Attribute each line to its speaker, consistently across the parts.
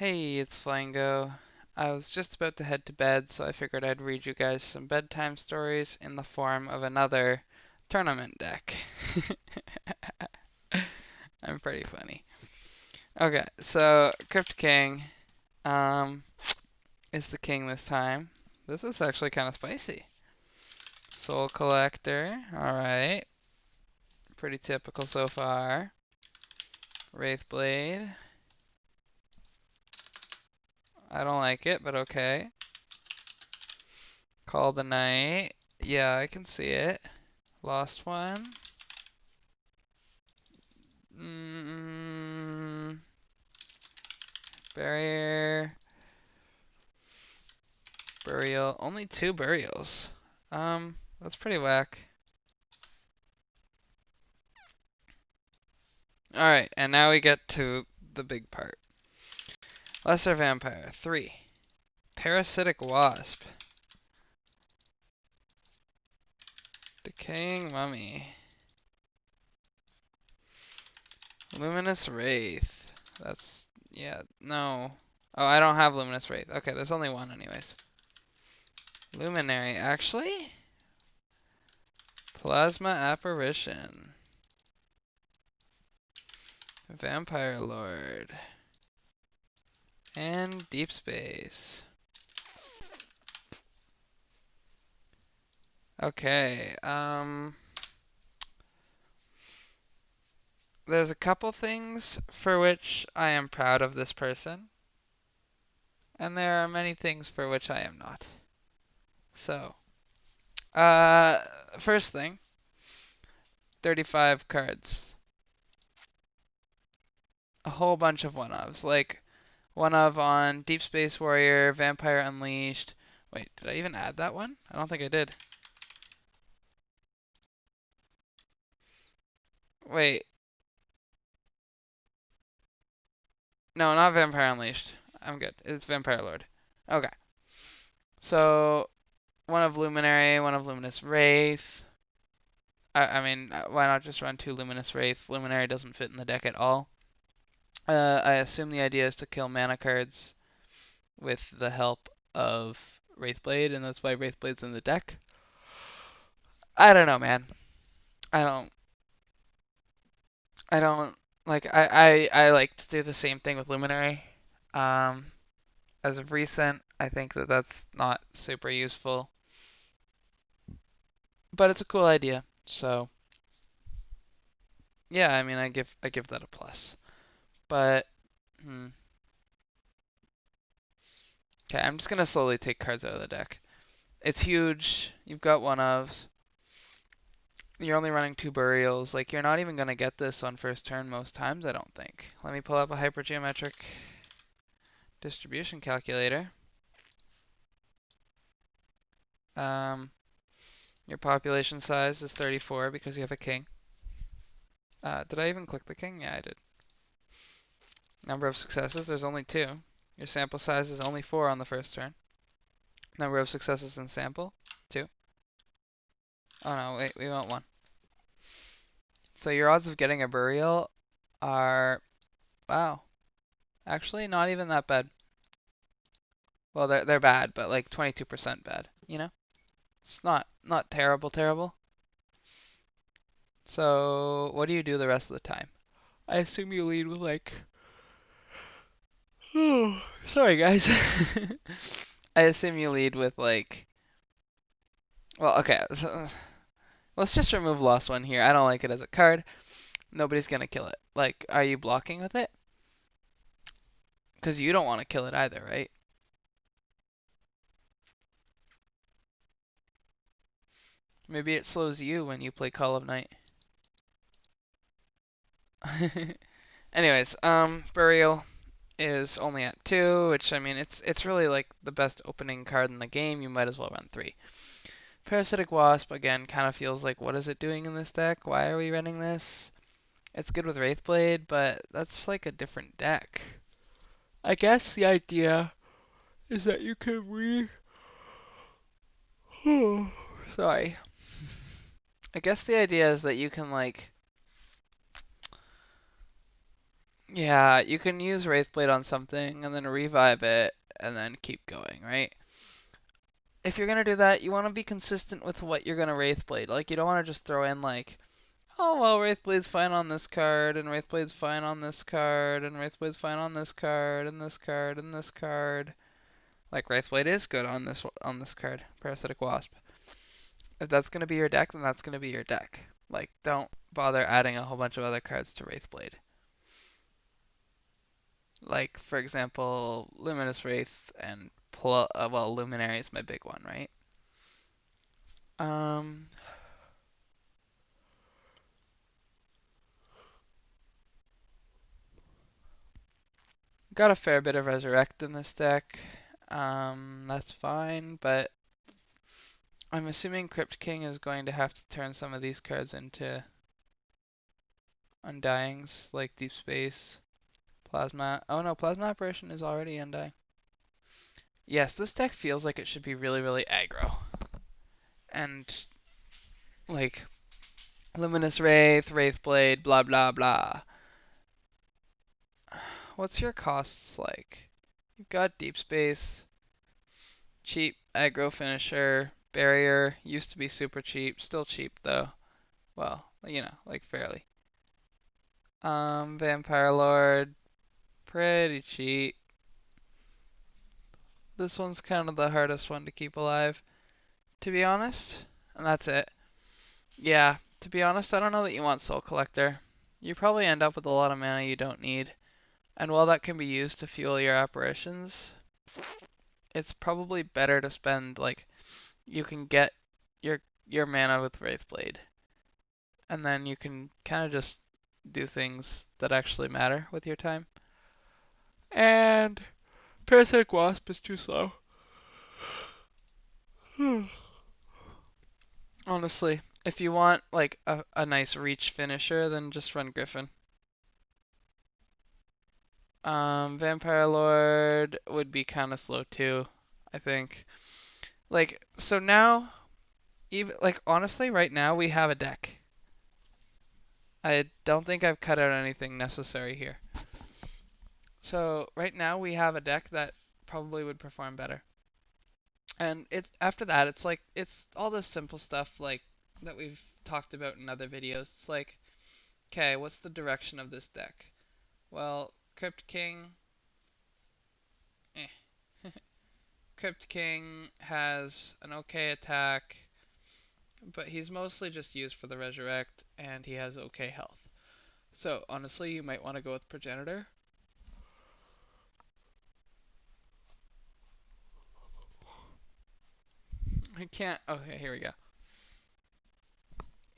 Speaker 1: Hey, it's Flango. I was just about to head to bed, so I figured I'd read you guys some bedtime stories in the form of another tournament deck. I'm pretty funny. Okay, so Crypt King um, is the king this time. This is actually kind of spicy. Soul Collector, alright. Pretty typical so far. Wraithblade. I don't like it, but okay. Call the Knight. Yeah, I can see it. Lost one. Mm, barrier. Burial. Only two burials. That's pretty whack. Alright, and now we get to the big part. Lesser Vampire. 3. Parasitic Wasp. Decaying Mummy. Luminous Wraith. That's... yeah, no. Oh, I don't have Luminous Wraith. Okay, there's only one anyways. Luminary. Actually? Plasma Apparition. Vampire Lord. And Deep Space. Okay, there's a couple things for which I am proud of this person, and there are many things for which I am not. So, uh, first thing, 35 cards. A whole bunch of one-ofs, like one of on Deep Space Warrior, Vampire Unleashed. Wait, did I even add that one? I don't think I did. Wait, no, not Vampire Unleashed. I'm good. It's Vampire Lord. Okay. So, one of Luminary, one of Luminous Wraith. I mean, why not just run two Luminous Wraith? Luminary doesn't fit in the deck at all. I assume the idea is to kill mana cards with the help of Wraithblade, and that's why Wraithblade's in the deck. I don't know, man. I don't. I don't like. I like to do the same thing with Luminary. Um, as of recent, I think that that's not super useful, but it's a cool idea. So yeah, I mean, I give that a plus. But hmm. Okay, I'm just gonna slowly take cards out of the deck. It's huge. You've got one ofs. You're only running two burials. Like, you're not even gonna get this on first turn most times, I don't think. Let me pull up a hypergeometric distribution calculator. Um, your population size is 34 because you have a king. Did I even click the king? Yeah, I did. Number of successes, there's only two. Your sample size is only 4 on the first turn. Number of successes in sample, 2. Oh no, wait, we want 1. So your odds of getting a burial are, wow, actually not even that bad. Well, they're bad, but like 22% bad, you know? It's not terrible. So, what do you do the rest of the time? I assume you lead with like oh, sorry guys. I assume you lead with like well, okay. Let's just remove Lost One here. I don't like it as a card. Nobody's gonna kill it. Like, are you blocking with it? Because you don't want to kill it either, right? Maybe it slows you when you play Call of Night. Anyways, Burial is only at 2, which I mean it's really like the best opening card in the game. You might as well run 3. Parasitic Wasp again kind of feels like what is it doing in this deck? Why are we running this? It's good with Wraithblade, but that's like a different deck. I guess the idea is that you can sorry. I guess the idea is that you can like Yeah, you can use Wraithblade on something and then revive it and then keep going, right? If you're gonna do that, you want to be consistent with what you're gonna Wraithblade. Like, you don't want to just throw in like, oh well, Wraithblade's fine on this card, and Wraithblade's fine on this card, and Wraithblade's fine on this card, and this card, and this card. Like Wraithblade is good on this card, Parasitic Wasp. If that's gonna be your deck, then that's gonna be your deck. Like, don't bother adding a whole bunch of other cards to Wraithblade. Like, for example, Luminous Wraith and well, Luminary is my big one, right? Um, got a fair bit of Resurrect in this deck. That's fine, but I'm assuming Crypt King is going to have to turn some of these cards into Undyings, like Deep Space, Plasma. Oh no, Plasma Apparition is already Undying. Yes, this deck feels like it should be really, really aggro. And, like, Luminous Wraith, Wraithblade, blah blah blah. What's your costs like? You've got Deep Space, cheap aggro finisher, barrier, used to be super cheap, still cheap though. Well, you know, like fairly. Vampire Lord, pretty cheap. This one's kind of the hardest one to keep alive, to be honest. And that's it. Yeah, to be honest, I don't know that you want Soul Collector. You probably end up with a lot of mana you don't need. And while that can be used to fuel your apparitions, it's probably better to spend like you can get your mana with Wraithblade, and then you can kind of just do things that actually matter with your time. And Parasitic Wasp is too slow. Honestly, if you want like a nice reach finisher, then just run Griffin. Vampire Lord would be kind of slow too, I think. Like, so now, even like honestly, right now we have a deck. I don't think I've cut out anything necessary here. So right now we have a deck that probably would perform better. And it's after that, it's like it's all this simple stuff like that we've talked about in other videos. It's like, okay, what's the direction of this deck? Well, Crypt King, eh. Crypt King has an okay attack, but he's mostly just used for the resurrect, and he has okay health. So honestly, you might want to go with Progenitor. I can't. Okay, here we go.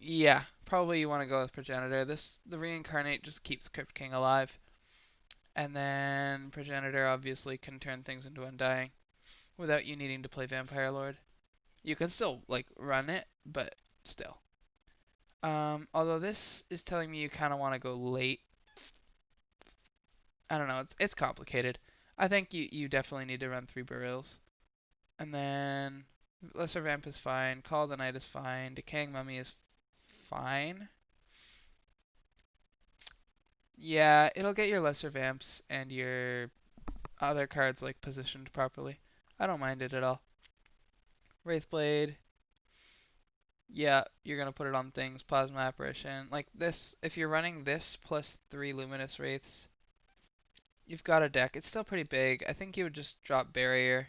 Speaker 1: Yeah, probably you want to go with Progenitor. The Reincarnate just keeps Crypt King alive, and then Progenitor obviously can turn things into Undying without you needing to play Vampire Lord. You can still like run it, but still. Although this is telling me you kind of want to go late. I don't know. It's complicated. I think you definitely need to run 3 burials, and then Lesser Vamp is fine. Call of the Night is fine. Decaying Mummy is fine. Yeah, it'll get your lesser vamps and your other cards like positioned properly. I don't mind it at all. Wraithblade, yeah, you're gonna put it on things. Plasma Apparition, like this. If you're running this plus 3 Luminous Wraiths, you've got a deck. It's still pretty big. I think you would just drop Barrier.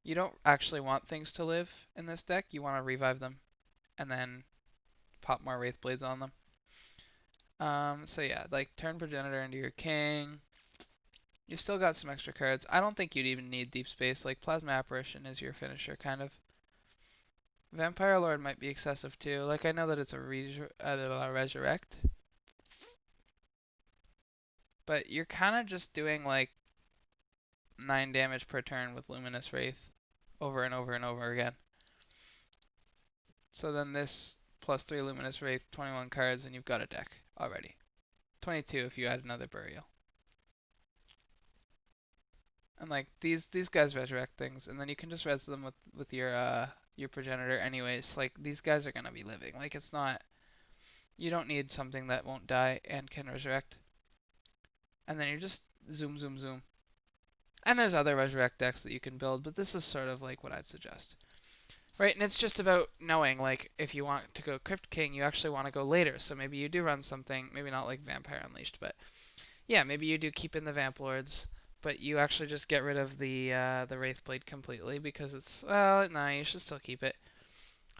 Speaker 1: You don't actually want things to live in this deck. You want to revive them and then pop more Wraithblades on them. So yeah, like turn Progenitor into your king. You've still got some extra cards. I don't think you'd even need Deep Space. Like, Plasma Apparition is your finisher, kind of. Vampire Lord might be excessive, too. Like, I know that it's a resurrect. But you're kind of just doing, like, 9 damage per turn with Luminous Wraith over and over and over again. So then this plus 3 Luminous Wraith, 21 cards, and you've got a deck already. 22 if you add another Burial. And like these guys resurrect things, and then you can just res them with your Progenitor anyways. Like these guys are gonna be living. Like it's not, you don't need something that won't die and can resurrect. and then you just zoom, zoom, zoom. And there's other resurrect decks that you can build, but this is sort of like what I'd suggest. Right, and it's just about knowing, like, if you want to go Crypt King, you actually want to go later. So maybe you do run something, maybe not like Vampire Unleashed, but yeah, maybe you do keep in the Vamp Lords, but you actually just get rid of the Wraithblade completely because it's, well, no, you should still keep it.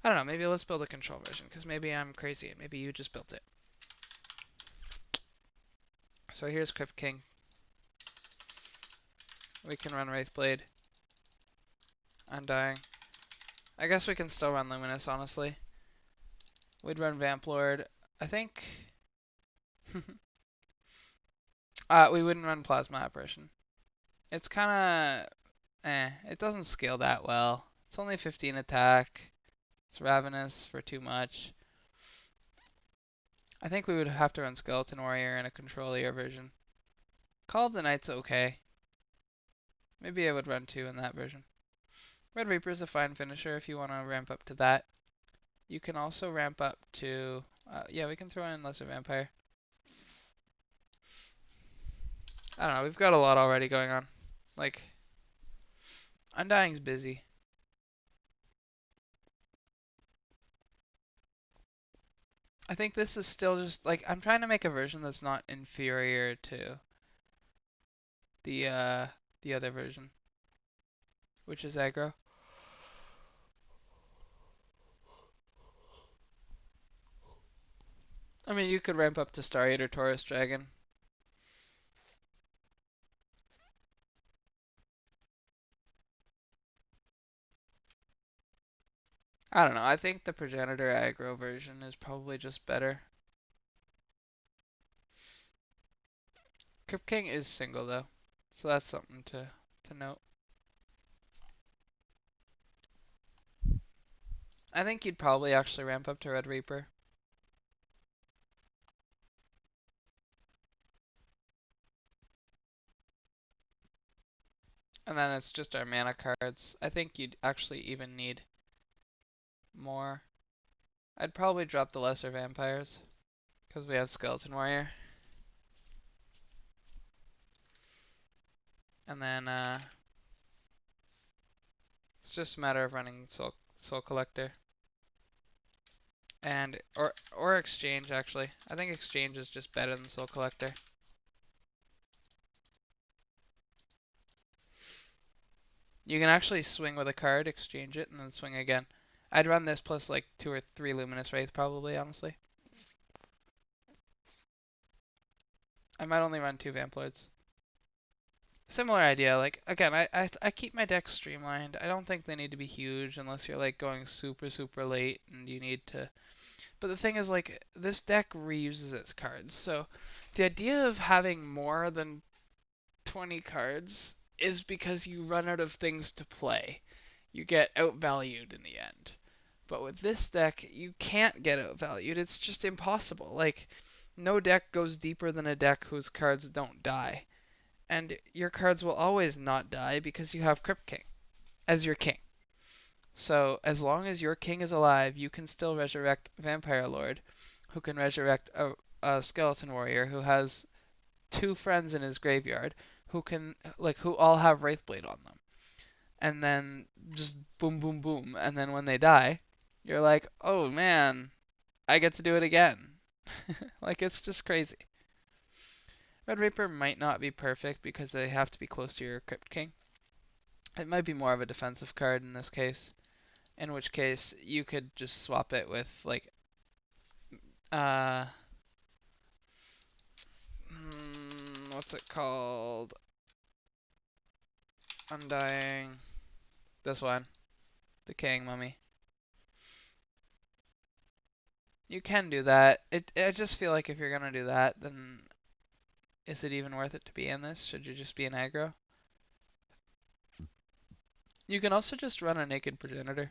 Speaker 1: I don't know, maybe let's build a control version, because maybe I'm crazy and maybe you just built it. So here's Crypt King. We can run Wraithblade, Undying. I guess we can still run Luminous, honestly. We'd run Vamp Lord. I think we wouldn't run Plasma Apparition. It's kind of it doesn't scale that well. It's only 15 attack. It's Ravenous for too much. I think we would have to run Skeleton Warrior in a Control-Ear version. Call of the Night's okay. Maybe I would run 2 in that version. Red Reaper's a fine finisher if you want to ramp up to that. You can also ramp up to... yeah, we can throw in Lesser Vampire. I don't know, we've got a lot already going on. Like, Undying's busy. I think this is still just, like, I'm trying to make a version that's not inferior to the, the other version, which is aggro. I mean, you could ramp up to Star Eater Taurus Dragon. I don't know, I think the Progenitor aggro version is probably just better. Crypt King is single though, so that's something to note. I think you'd probably actually ramp up to Red Reaper. And then it's just our mana cards. I think you'd actually even need more. I'd probably drop the Lesser Vampires, because we have Skeleton Warrior. And then, it's just a matter of running Soul Collector. And, or Exchange, actually. I think Exchange is just better than Soul Collector. You can actually swing with a card, exchange it, and then swing again. I'd run this plus like 2 or 3 Luminous Wraith probably, honestly. I might only run 2 Vamp Lords. Similar idea, like, again, I keep my decks streamlined. I don't think they need to be huge unless you're like going super, super late and you need to... But the thing is, like, this deck reuses its cards, so the idea of having more than 20 cards is because you run out of things to play. You get outvalued in the end. But with this deck, you can't get outvalued. It's just impossible. Like, no deck goes deeper than a deck whose cards don't die. And your cards will always not die because you have Crypt King as your king. So as long as your king is alive, you can still resurrect Vampire Lord, who can resurrect a Skeleton Warrior who has 2 friends in his graveyard who can, like, who all have Wraithblade on them. And then just boom, boom, boom. And then when they die, you're like, oh man, I get to do it again. Like, it's just crazy. Red Reaper might not be perfect because they have to be close to your Crypt King. It might be more of a defensive card in this case, in which case you could just swap it with, like, uh, what's it called? Undying. This one. Decaying Mummy. You can do that. I just feel like if you're gonna do that, then is it even worth it to be in this? Should you just be an aggro? You can also just run a Naked Progenitor.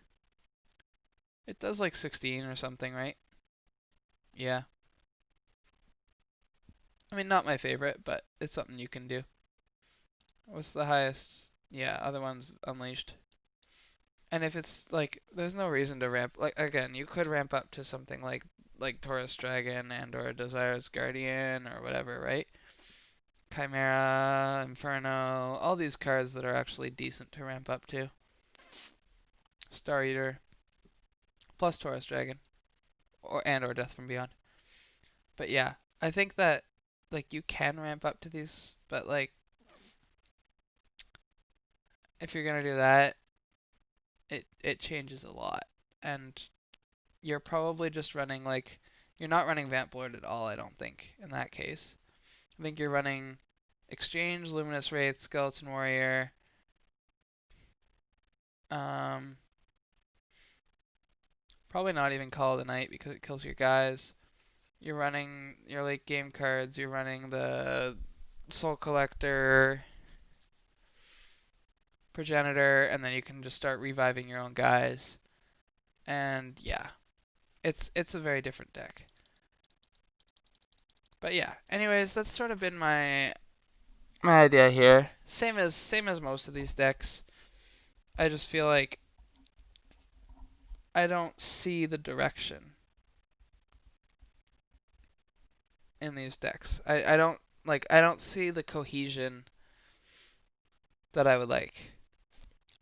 Speaker 1: It does like 16 or something, right? Yeah. I mean, not my favorite, but it's something you can do. What's the highest? Yeah, other one's Unleashed. And if it's like, there's no reason to ramp. Like, again, you could ramp up to something like Taurus Dragon and or Desire's Guardian or whatever, right? Chimera, Inferno, all these cards that are actually decent to ramp up to. Star Eater, plus Taurus Dragon, or Death from Beyond. But yeah, I think that like you can ramp up to these, but like if you're gonna do that, it changes a lot, and you're probably just running like you're not running Vamp Lord at all. I don't think in that case. I think you're running Exchange, Luminous Wraith, Skeleton Warrior. Um, Probably not even Call of the Night because it kills your guys. You're running your late game cards. You're running the Soul Collector, Progenitor, and then you can just start reviving your own guys. And yeah, it's a very different deck. But yeah, anyways, that's sort of been my idea here. Same as most of these decks. I just feel like I don't see the direction in these decks. I don't see the cohesion that I would like.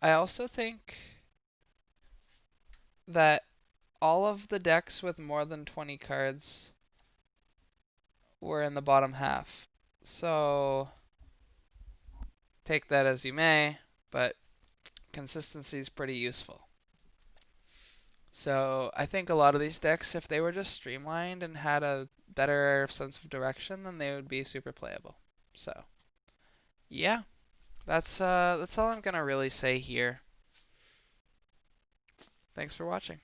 Speaker 1: I also think that all of the decks with more than 20 cards were in the bottom half. So take that as you may, but consistency is pretty useful. So I think a lot of these decks, if they were just streamlined and had a better sense of direction, then they would be super playable. So yeah, that's all I'm gonna really say here. Thanks for watching.